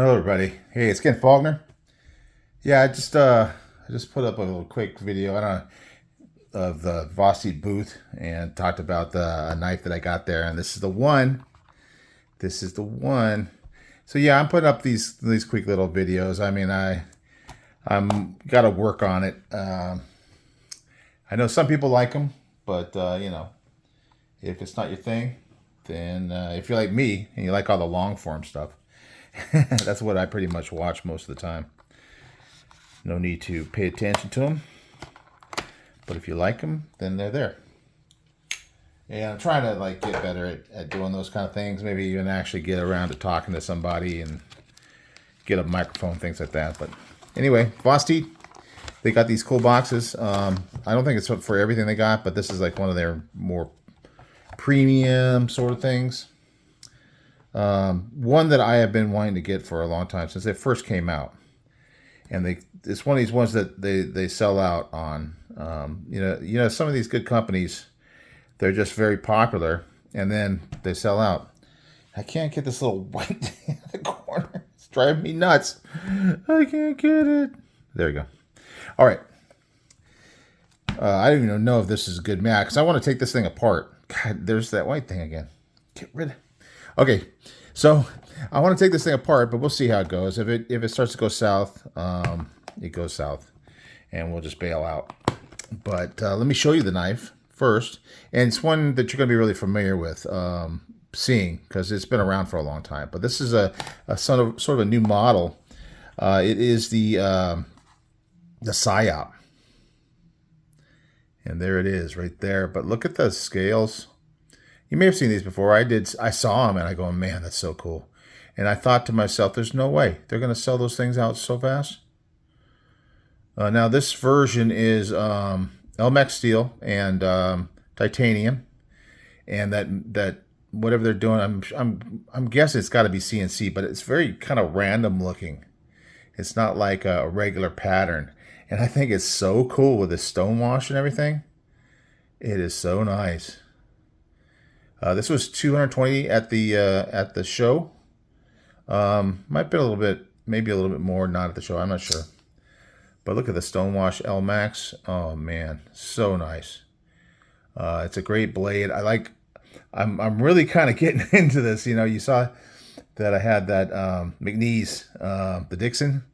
Hello, everybody. Hey, it's Ken Faulkner. Yeah, I just put up a little quick video. I don't know, of the Vosteed booth and talked about the knife that I got there, and this is the one. This is the one. So yeah, I'm putting up these quick little videos. I mean, I'm got to work on it. I know some people like them, but if it's not your thing, then if you're like me and you like all the long form stuff, that's what I pretty much watch most of the time. No need to pay attention to them, but if you like them, then they're there. And I'm trying to like get better at doing those kind of things. Maybe even actually get around to talking to somebody and get a microphone, things like that. But anyway, Vosteed, they got these cool boxes. I don't think it's for everything they got, but this is like one of their more premium sort of things. One that I have been wanting to get for a long time since they first came out, and it's one of these ones that they sell out on. Some of these good companies, they're just very popular, and then they sell out. I can't get this little white thing in the corner. It's driving me nuts. I can't get it. There you go. All right. I don't even know if this is a good match because I want to take this thing apart. God, there's that white thing again. Get rid of it. Okay, so I want to take this thing apart, but we'll see how it goes. If it starts to go south, it goes south, and we'll just bail out. But let me show you the knife first, and it's one that you're going to be really familiar with seeing because it's been around for a long time. But this is a sort of a new model. It is the Psyop, and there it is right there. But look at the scales. You may have seen these before. I saw them, and I go, man, that's so cool. And I thought to myself, there's no way they're going to sell those things out so fast. Now, this version is Elmex steel and titanium, and that whatever they're doing, I'm guessing it's got to be CNC, but it's very kind of random looking. It's not like a regular pattern, and I think it's so cool with the stonewash and everything. It is so nice. This was $220 at the show. Might be a little bit, maybe a little bit more not at the show. I'm not sure. But look at the Stonewash L Max. Oh man, so nice. It's a great blade. I'm really kind of getting into this. You know, you saw that I had that McNeese, the Dixon,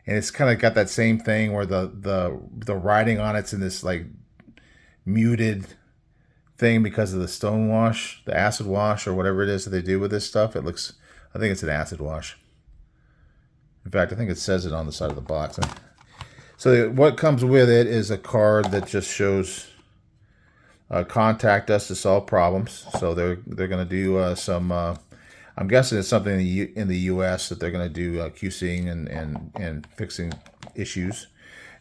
and it's kind of got that same thing where the writing on it's in this like muted thing because of the stone wash, the acid wash, or whatever it is that they do with this stuff. It looks, I think it's an acid wash. In fact, I think it says it on the side of the box. So what comes with it is a card that just shows contact us to solve problems. So they're going to do some. I'm guessing it's something in the U.S. that they're going to do QCing and fixing issues.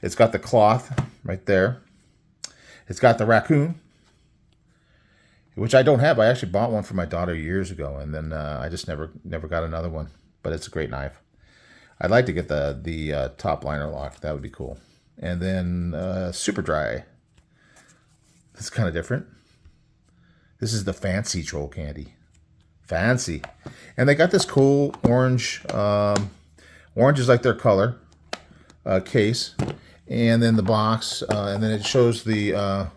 It's got the cloth right there. It's got the raccoon, which I don't have. I actually bought one for my daughter years ago, and then I just never got another one. But it's a great knife. I'd like to get the top liner lock. That would be cool. And then super dry. It's kind of different. This is the fancy troll candy. Fancy. And they got this cool orange. Orange is like their color case. And then the box. And then it shows the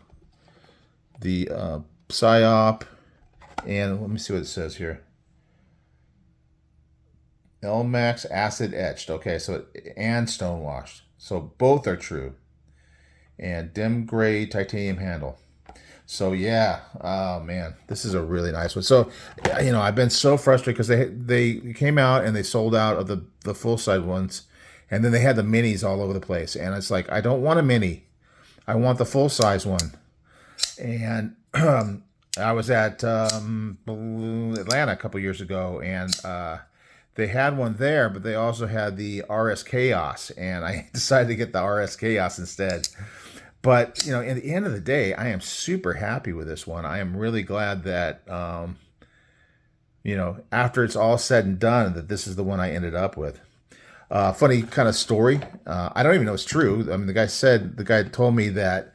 Psyop, and let me see what it says here. Elmex acid etched. Okay, so and stone washed. So both are true. And dim gray titanium handle. So yeah, oh man, this is a really nice one. So I've been so frustrated because they came out and they sold out of the full size ones, and then they had the minis all over the place. And it's like, I don't want a mini, I want the full size one. And I was at Atlanta a couple years ago, and they had one there, but they also had the RS Chaos, and I decided to get the RS Chaos instead. But, in the end of the day, I am super happy with this one. I am really glad that, after it's all said and done, that this is the one I ended up with. Funny kind of story. I don't even know if it's true. I mean, the guy told me that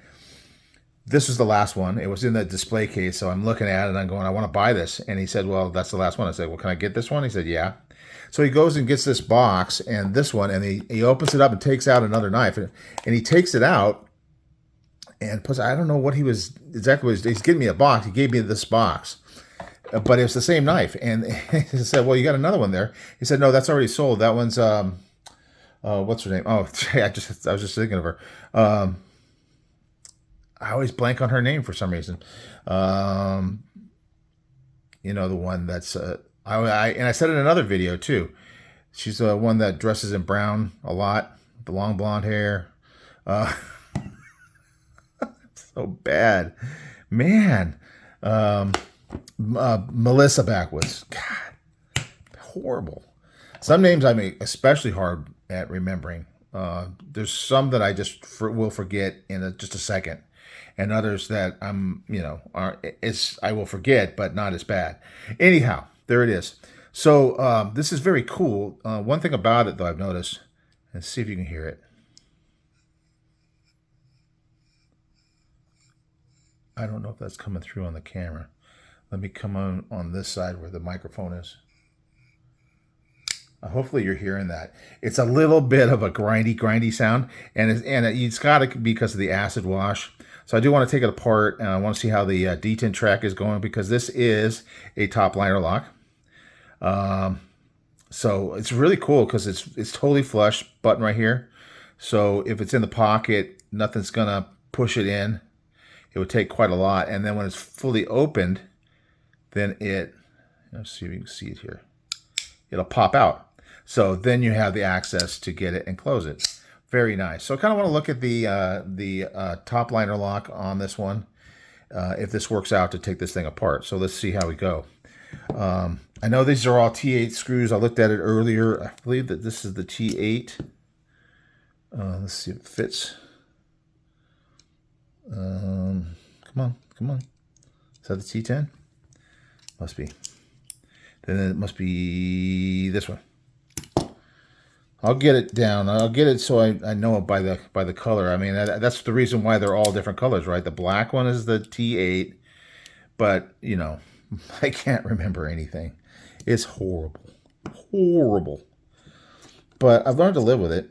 this was the last one. It was in the display case, so I'm looking at it and I'm going, I want to buy this. And he said, well, that's the last one. I said, well, can I get this one? He said, yeah. So he goes and gets this box and this one, and he opens it up and takes out another knife. And he takes it out and puts, I don't know what he was exactly, he's giving me a box. He gave me this box, but it was the same knife. And he said, well, you got another one there. He said, no, that's already sold. That one's, what's her name? Oh, I was just thinking of her. I always blank on her name for some reason. You know, the one that's, and I said in another video too. She's the one that dresses in brown a lot, the long blonde hair. So bad, man. Melissa Backwoods. God, horrible. Some names I make especially hard at remembering. There's some that I just will forget in just a second, and others that I will forget, but not as bad. Anyhow, there it is. So this is very cool. One thing about it, though, I've noticed. Let's see if you can hear it. I don't know if that's coming through on the camera. Let me come on this side where the microphone is. Hopefully you're hearing that. It's a little bit of a grindy sound, and it's got to be because of the acid wash. So I do want to take it apart, and I want to see how the detent track is going, because this is a top liner lock. So it's really cool because it's totally flush, button right here. So if it's in the pocket, nothing's gonna push it in. It would take quite a lot, and then when it's fully opened, then let's see if you can see it here. It'll pop out. So then you have the access to get it and close it. Very nice. So I kind of want to look at the top liner lock on this one, if this works out to take this thing apart. So let's see how we go. I know these are all T8 screws. I looked at it earlier. I believe that this is the T8. Let's see if it fits. Come on. Is that the T10? Must be. Then it must be this one. I'll get it down. I'll get it so I know it by the color. I mean, that's the reason why they're all different colors, right? The black one is the T8, but, you know, I can't remember anything. It's horrible. Horrible. But I've learned to live with it.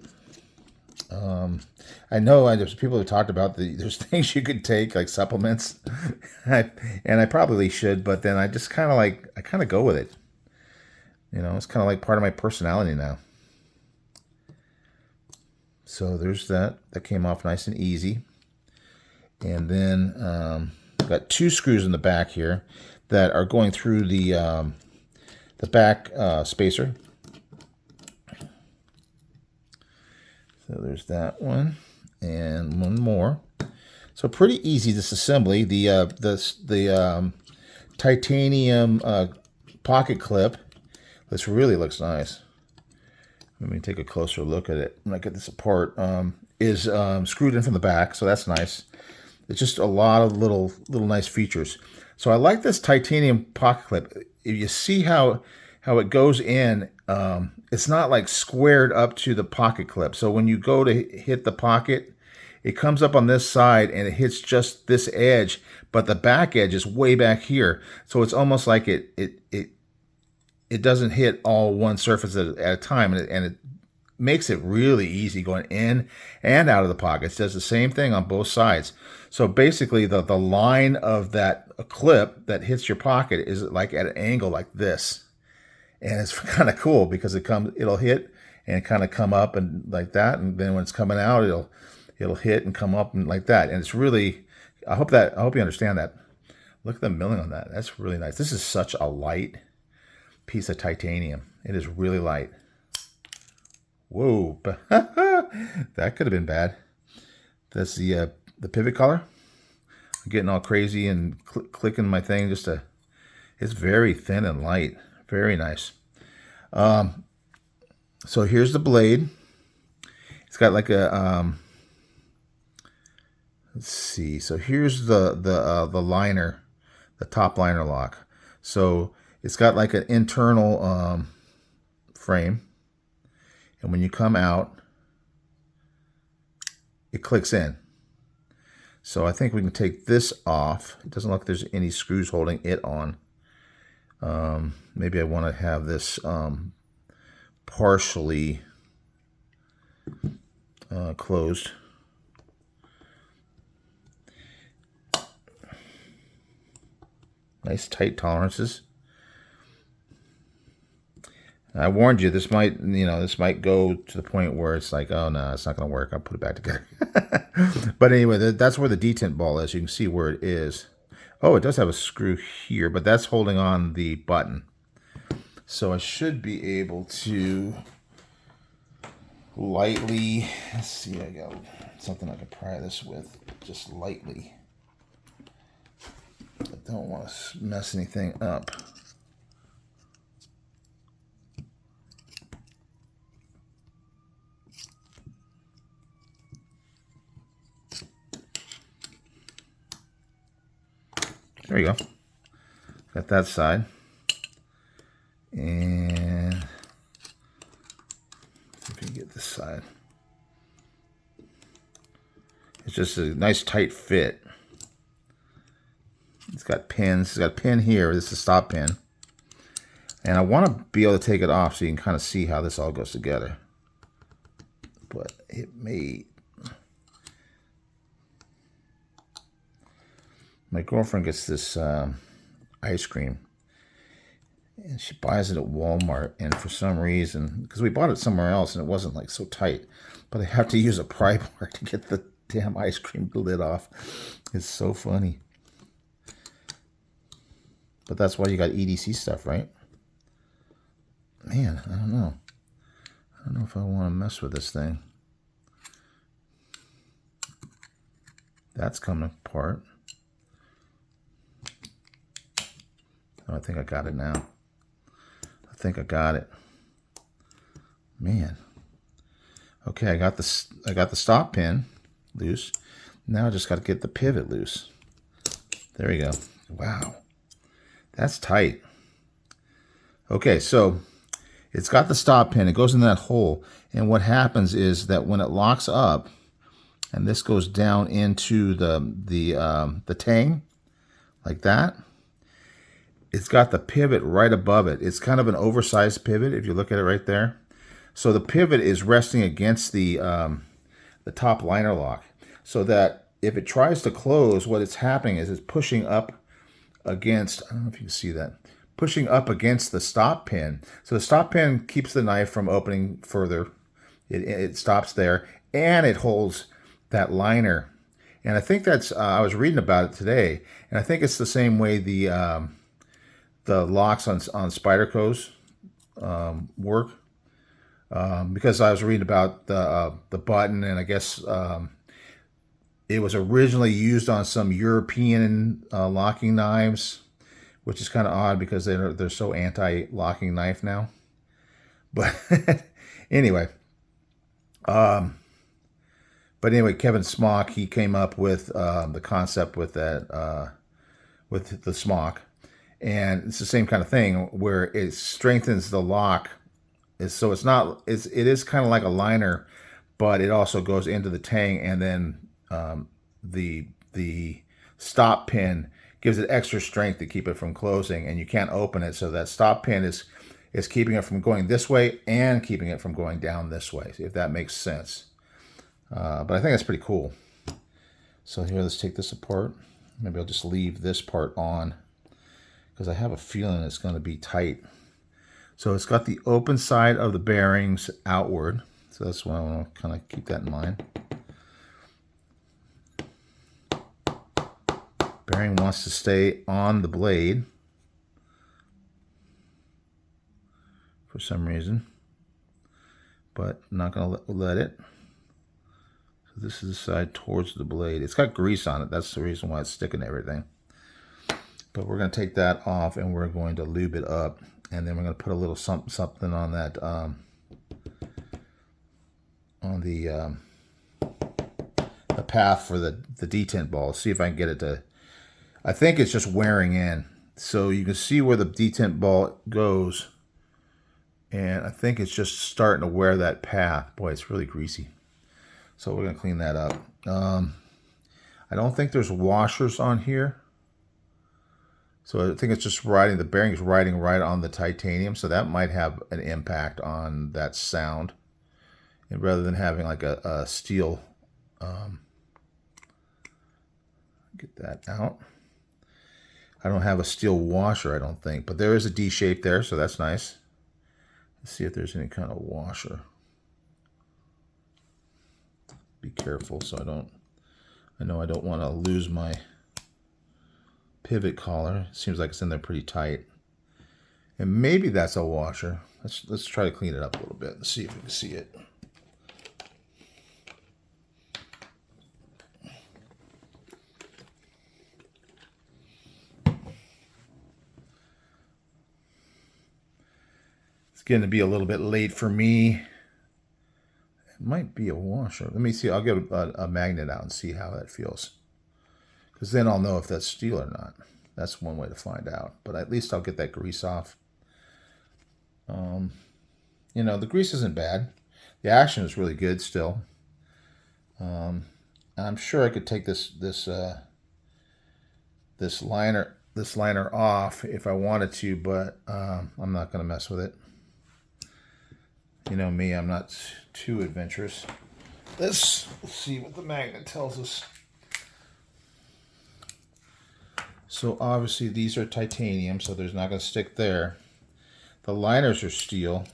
I know there's people who talked about there's things you could take, like supplements, and I probably should, but then I just kind of go with it. You know, it's kind of like part of my personality now. So there's that. That came off nice and easy. And then got two screws in the back here that are going through the back spacer. So there's that one, and one more. So pretty easy disassembly. The titanium pocket clip. This really looks nice. Let me take a closer look at it when I get this apart. Is screwed in from the back, so that's nice. It's just a lot of little nice features. So I like this titanium pocket clip. If you see how it goes in, it's not like squared up to the pocket clip. So when you go to hit the pocket, it comes up on this side and it hits just this edge, but the back edge is way back here. So it's almost like it doesn't hit all one surface at a time, and it makes it really easy going in and out of the pockets. It does the same thing on both sides. So basically the line of that clip that hits your pocket is like at an angle like this. And it's kind of cool because it'll hit and kind of come up and like that, and then when it's coming out, it'll hit and come up and like that. And it's really, I hope you understand that. Look at the milling on that. That's really nice. This is such a light piece of titanium. It is really light. Whoa, that could have been bad. That's the pivot collar. I'm getting all crazy and clicking my thing it's very thin and light. Very nice. So here's the blade. It's got like a let's see. So here's the liner, the top liner lock. So it's got like an internal frame, and when you come out, it clicks in. So I think we can take this off. It doesn't look like there's any screws holding it on. Maybe I want to have this partially closed. Nice tight tolerances. I warned you, this might, this might go to the point where it's like, oh no, it's not going to work. I'll put it back together. But anyway, that's where the detent ball is. You can see where it is. Oh, it does have a screw here, but that's holding on the button. So I should be able to lightly, let's see, I got something I can pry this with, just lightly. I don't want to mess anything up. There you go. Got that side. And see if you can get this side. It's just a nice tight fit. It's got pins. It's got a pin here. This is a stop pin. And I want to be able to take it off so you can kind of see how this all goes together. But it may... My girlfriend gets this ice cream, and she buys it at Walmart, and for some reason, because we bought it somewhere else and it wasn't like so tight, but I have to use a pry bar to get the damn ice cream lid off. It's so funny. But that's why you got EDC stuff, right? Man, I don't know. I don't know if I want to mess with this thing. That's coming apart. Oh, I think I got it now. I think I got it. Man. Okay, I got the stop pin loose. Now I just got to get the pivot loose. There we go. Wow. That's tight. Okay, so it's got the stop pin. It goes in that hole. And what happens is that when it locks up, and this goes down into the tang, like that, it's got the pivot right above it. It's kind of an oversized pivot if you look at it right there. So the pivot is resting against the top liner lock, so that if it tries to close, what it's happening is it's pushing up against, I don't know if you can see that, pushing up against the stop pin. So the stop pin keeps the knife from opening further. It stops there, and it holds that liner. And I think that's, I was reading about it today, and I think it's the same way the locks on Spyderco's work, because I was reading about the button, and I guess it was originally used on some European locking knives, which is kind of odd because they're so anti-locking knife now. But anyway, Kevin Smock, he came up with the concept with that with the smock. And it's the same kind of thing where it strengthens the lock. So it is kind of like a liner, but it also goes into the tang, and then the stop pin gives it extra strength to keep it from closing, and you can't open it. So that stop pin is keeping it from going this way and keeping it from going down this way, if that makes sense. But I think that's pretty cool. So here, let's take this apart. Maybe I'll just leave this part on, because I have a feeling it's going to be tight. So it's got the open side of the bearings outward. So that's why I want to kind of keep that in mind. Bearing wants to stay on the blade for some reason, but I'm not going to let it. So this is the side towards the blade. It's got grease on it. That's the reason why it's sticking to everything. But we're going to take that off, and we're going to lube it up, and then we're going to put a little something on that, on the path for the detent ball. See if I can get it to, I think it's just wearing in. So you can see where the detent ball goes, and I think it's just starting to wear that path. Boy, it's really greasy. So we're going to clean that up. I don't think there's washers on here. So I think it's just riding, the bearing is riding right on the titanium. So that might have an impact on that sound. And rather than having like a steel, get that out. I don't have a steel washer, I don't think. But there is a D shape there, so that's nice. Let's see if there's any kind of washer. Be careful so I know I don't want to lose my pivot collar. It seems like it's in there pretty tight. And maybe that's a washer. Let's try to clean it up a little bit and see if we can see it. It's going to be a little bit late for me. It might be a washer. Let me see. I'll get a magnet out and see how that feels. Because then I'll know if that's steel or not. That's one way to find out. But at least I'll get that grease off. You know, the grease isn't bad. The action is really good still. I'm sure I could take this liner off if I wanted to, but I'm not going to mess with it. You know me, I'm not too adventurous. Let's see what the magnet tells us. So obviously these are titanium, so there's not going to stick there. The liners are steel.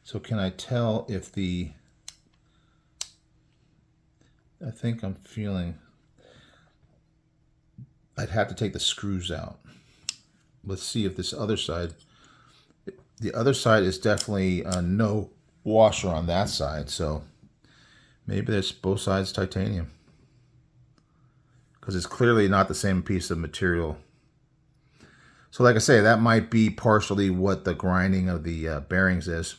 So can I tell if I think I'm feeling, I'd have to take the screws out. Let's see if this other side, the other side is definitely no washer on that side. So maybe there's both sides titanium. Because it's clearly not the same piece of material. So like I say, that might be partially what the grinding of the bearings is.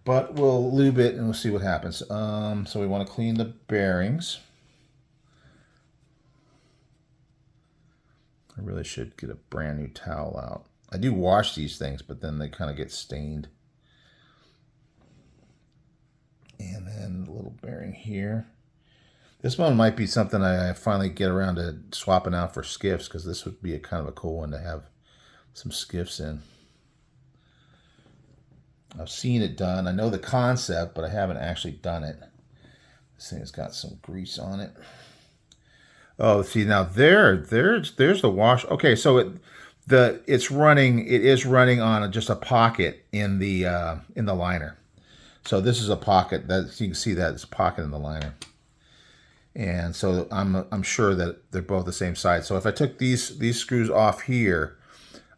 But we'll lube it and we'll see what happens. So we want to clean the bearings. I really should get a brand new towel out. I do wash these things, but then they kind of get stained. And then a little bearing here. This one might be something I finally get around to swapping out for skiffs, because this would be a kind of a cool one to have some skiffs in. I've seen it done. I know the concept, but I haven't actually done it. This thing has got some grease on it. Oh, see now there's the wash. Okay, so it is running on just a pocket in the liner. So this is a pocket that you can see that it's a pocket in the liner. And so I'm sure that they're both the same size. So if I took these screws off here,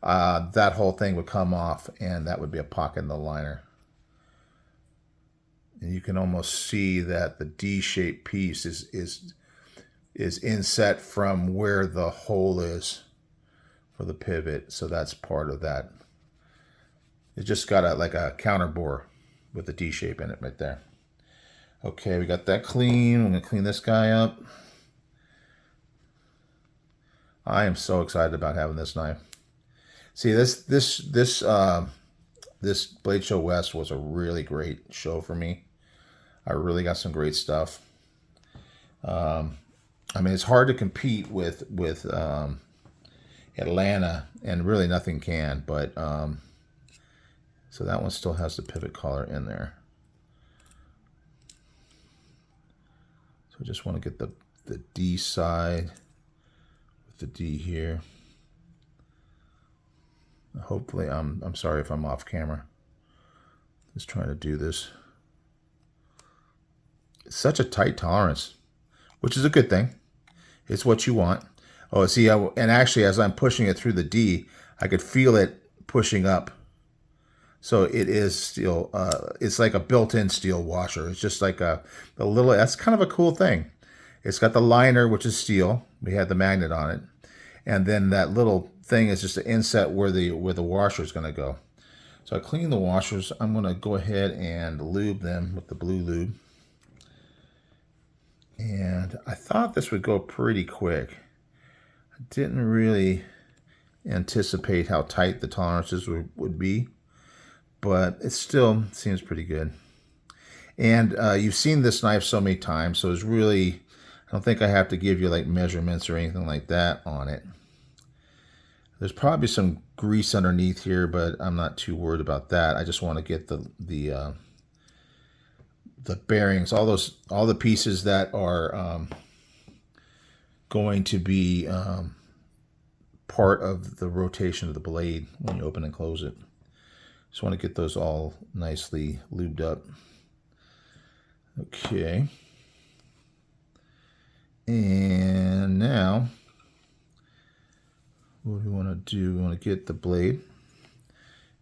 that whole thing would come off, and that would be a pocket in the liner. And you can almost see that the D-shaped piece is inset from where the hole is for the pivot. So that's part of that. It just got like a counter bore with the D shape in it right there. Okay, we got that clean. I'm gonna clean this guy up. I am so excited about having this knife. See, this Blade Show West was a really great show for me. I really got some great stuff. I mean, it's hard to compete with Atlanta, and really nothing can. But so that one still has the pivot collar in there. So I just want to get the D side with the D here. Hopefully, I'm sorry if I'm off camera. Just trying to do this. It's such a tight tolerance, which is a good thing. It's what you want. Oh, see, and actually, as I'm pushing it through the D, I could feel it pushing up. So it is steel. It's like a built-in steel washer. It's just like a little. That's kind of a cool thing. It's got the liner, which is steel. We had the magnet on it, and then that little thing is just an inset where the washer is going to go. So I clean the washers. I'm going to go ahead and lube them with the blue lube. And I thought this would go pretty quick. I didn't really anticipate how tight the tolerances would be, but it still seems pretty good. And you've seen this knife so many times, so it's really, I don't think I have to give you like measurements or anything like that on it. There's probably some grease underneath here, but I'm not too worried about that. I just want to get the bearings, all the pieces that are going to be part of the rotation of the blade when you open and close it. Just want to get those all nicely lubed up. Okay. And now, what do we want to do? We want to get the blade,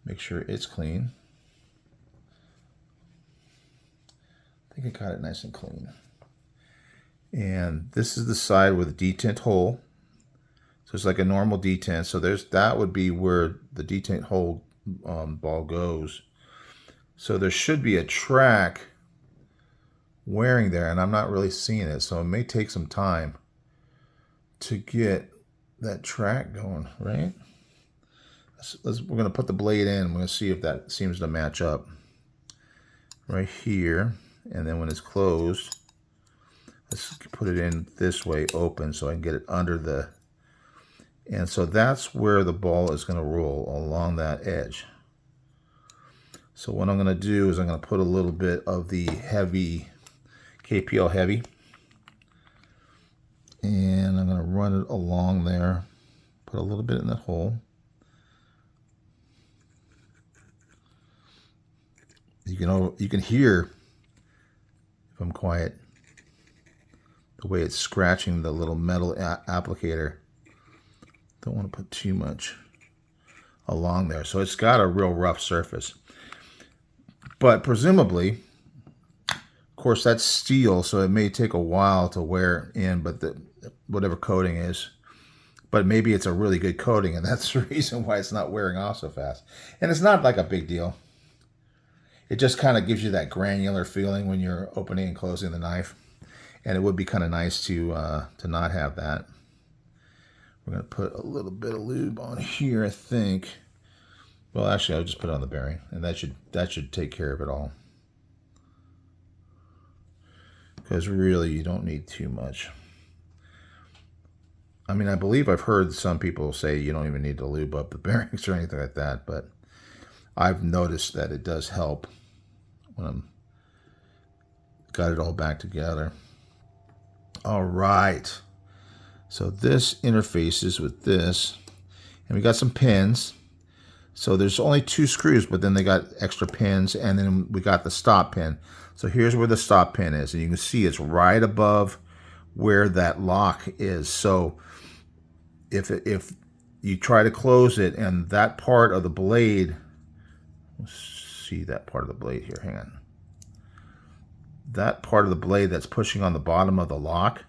make sure it's clean. I think I got it nice and clean. And this is the side with the detent hole. So it's like a normal detent. So that would be where the detent hole ball goes. So there should be a track wearing there, and I'm not really seeing it. So it may take some time to get that track going, right? We're going to put the blade in. We're going to see if that seems to match up right here. And then when it's closed, let's put it in this way open so I can get it under the, and so that's where the ball is going to roll along that edge. So what I'm going to do is I'm going to put a little bit of the heavy, KPL heavy, and I'm going to run it along there, put a little bit in that hole. You can hear, if I'm quiet, the way it's scratching the little metal applicator. Don't want to put too much along there. So it's got a real rough surface. But presumably, of course, that's steel, so it may take a while to wear in, but whatever coating is. But maybe it's a really good coating, and that's the reason why it's not wearing off so fast. And it's not like a big deal. It just kind of gives you that granular feeling when you're opening and closing the knife. And it would be kind of nice to not have that. We're going to put a little bit of lube on here, I think. Well, actually, I'll just put it on the bearing, and that should take care of it all. Because really, you don't need too much. I mean, I believe I've heard some people say you don't even need to lube up the bearings or anything like that, but I've noticed that it does help when I'm got it all back together. All right. So this interfaces with this, and we got some pins. So there's only 2 screws, but then they got extra pins, and then we got the stop pin. So here's where the stop pin is, and you can see it's right above where that lock is. So if you try to close it, and that part of the blade, let's see that part of the blade here, hang on. That part of the blade that's pushing on the bottom of the lock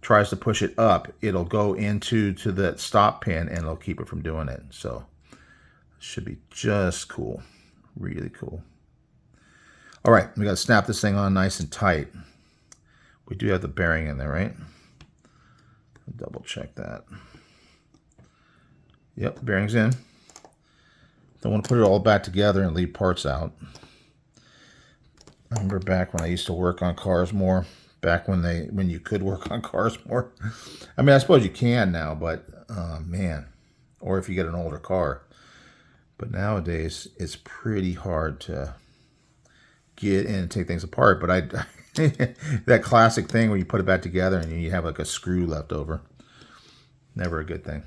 tries to push it up, it'll go into that stop pin, and it'll keep it from doing it. So it should be just cool, really cool. All right, we got to snap this thing on nice and tight. We do have the bearing in there, right? Double check that. Yep, the bearing's in. Don't want to put it all back together and leave parts out. I remember back when I used to work on cars more, back when you could work on cars more. I mean, I suppose you can now, but man, or if you get an older car. But nowadays, it's pretty hard to get in and take things apart. But that classic thing where you put it back together and you have like a screw left over. Never a good thing.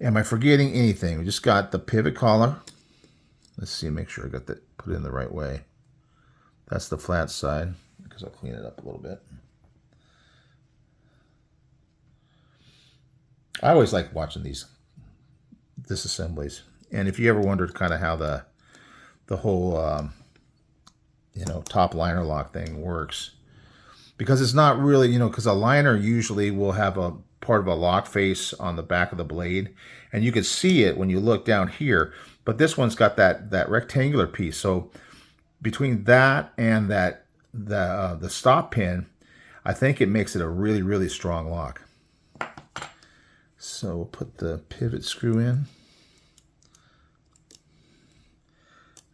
Am I forgetting anything? We just got the pivot collar. Let's see, make sure I got that put it in the right way. That's the flat side, because I'll clean it up a little bit. I always like watching these disassemblies. And if you ever wondered kind of how the whole top liner lock thing works, because it's not really, because a liner usually will have a part of a lock face on the back of the blade, and you can see it when you look down here, but this one's got that rectangular piece. So between that and the stop pin, I think it makes it a really, really strong lock. So we'll put the pivot screw in.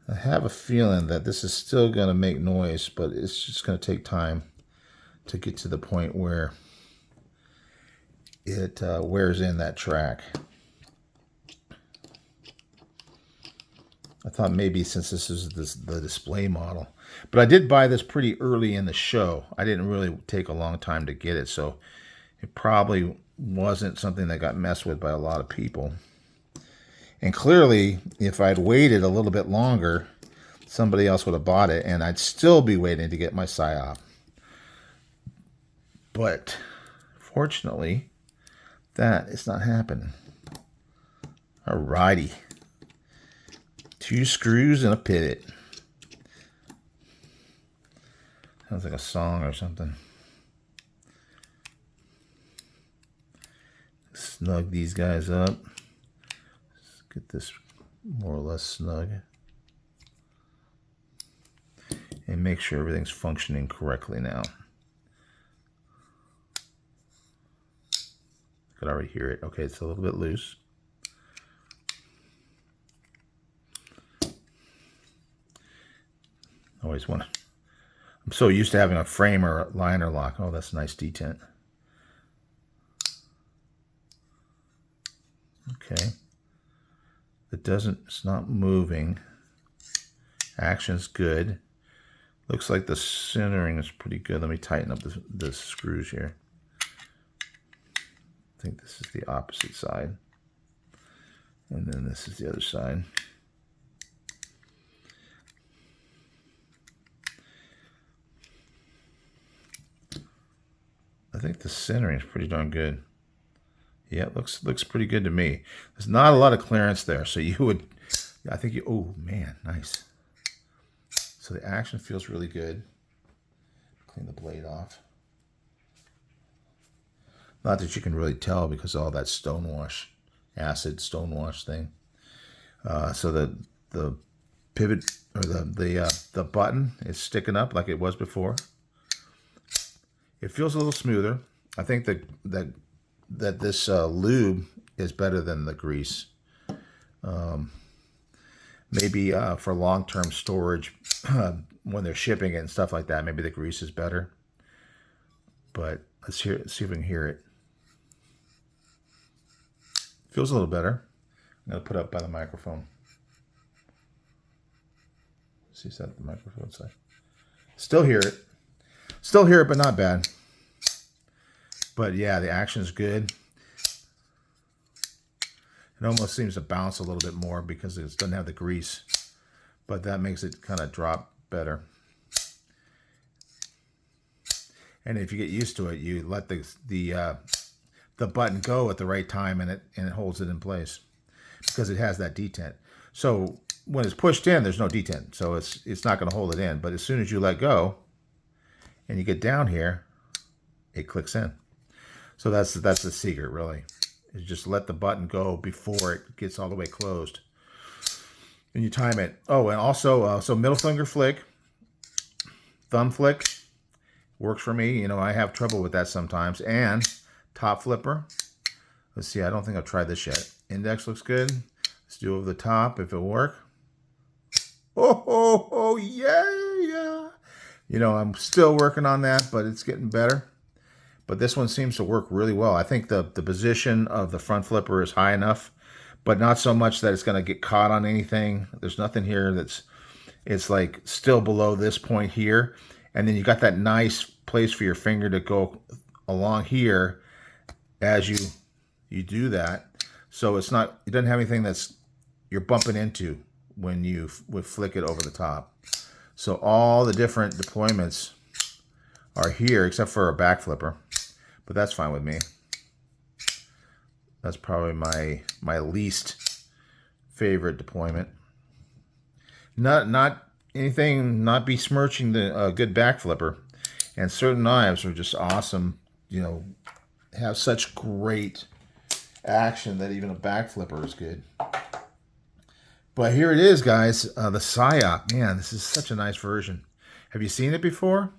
I have a feeling that this is still going to make noise, but it's just going to take time to get to the point where it wears in that track. I thought maybe since this is the display model, but I did buy this pretty early in the show. I didn't really take a long time to get it, so it probably wasn't something that got messed with by a lot of people. And clearly, if I'd waited a little bit longer, somebody else would have bought it, and I'd still be waiting to get my Psyop. But fortunately, that is not happening. Alrighty. 2 screws and a pivot. Sounds like a song or something. Snug these guys up. Let's get this more or less snug. And make sure everything's functioning correctly now. I could already hear it. Okay, it's a little bit loose. Always want to. I'm so used to having a frame or a liner lock. Oh, that's a nice detent. Okay. It's not moving. Action's good. Looks like the centering is pretty good. Let me tighten up the screws here. I think this is the opposite side. And then this is the other side. I think the centering is pretty darn good. Yeah, it looks pretty good to me. There's not a lot of clearance there, so you would, I think you, oh man, nice. So the action feels really good. Clean the blade off. Not that you can really tell because of all that stonewash, acid stonewash thing. So the pivot or the button is sticking up like it was before. It feels a little smoother. I think that this lube is better than the grease. Maybe for long-term storage, when they're shipping it and stuff like that, maybe the grease is better. But let's see if we can hear it. Feels a little better. I'm going to put it up by the microphone. See, is that the microphone side? Still hear it. Still hear it, but not bad. But yeah, the action is good. It almost seems to bounce a little bit more because it doesn't have the grease. But that makes it kind of drop better. And if you get used to it, you let the button go at the right time, and it holds it in place because it has that detent. So when it's pushed in, there's no detent, so it's not going to hold it in. But as soon as you let go and you get down here, it clicks in. So that's the secret, really, is just let the button go before it gets all the way closed. And you time it. Oh, and also, so middle finger flick, thumb flick works for me. You know, I have trouble with that sometimes. And top flipper. Let's see, I don't think I've tried this yet. Index looks good. Let's do over the top if it'll work. Oh, yeah. You know, I'm still working on that, but it's getting better. But this one seems to work really well. I think the position of the front flipper is high enough, but not so much that it's going to get caught on anything. There's nothing here it's like still below this point here. And then you got that nice place for your finger to go along here as you do that. So it doesn't have anything you're bumping into when you would flick it over the top. So all the different deployments are here except for a back flipper, but that's fine with me. That's probably my least favorite deployment. Not anything, not besmirching the good back flipper. And certain knives are just awesome, you know, have such great action that even a back flipper is good. But here it is, guys, the Psyop. Man, this is such a nice version. Have you seen it before?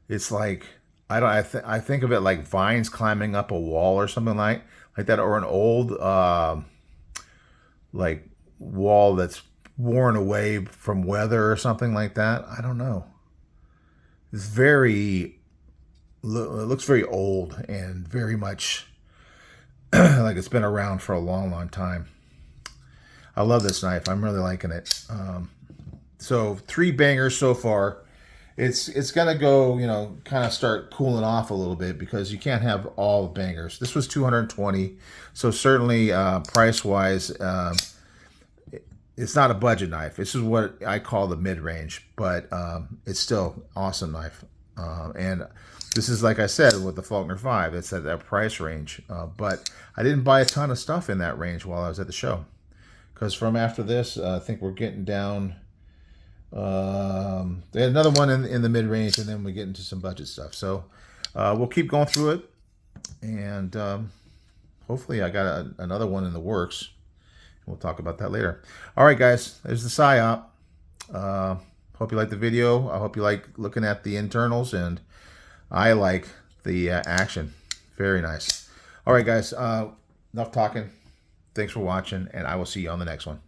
It's like, I think of it like vines climbing up a wall or something like that, or an old like wall that's worn away from weather or something like that. I don't know. It's very it looks very old and very much like it's been around for a long, long time. I love this knife. I'm really liking it. So 3 bangers so far. It's gonna go, kind of start cooling off a little bit because you can't have all the bangers. This was 220, so certainly price wise, it's not a budget knife. This is what I call the mid range, but it's still awesome knife. And this is, like I said, with the Faulkner 5, it's at that price range. But I didn't buy a ton of stuff in that range while I was at the show, because from after this, I think we're getting down. They had another one in the mid range, and then we get into some budget stuff. So we'll keep going through it, and hopefully I got another one in the works. We'll talk about that later. All right, guys, there's the Psyop. Hope you like the video. I hope you like looking at the internals, and I like the action. Very nice. All right, guys, enough talking. Thanks for watching, and I will see you on the next one.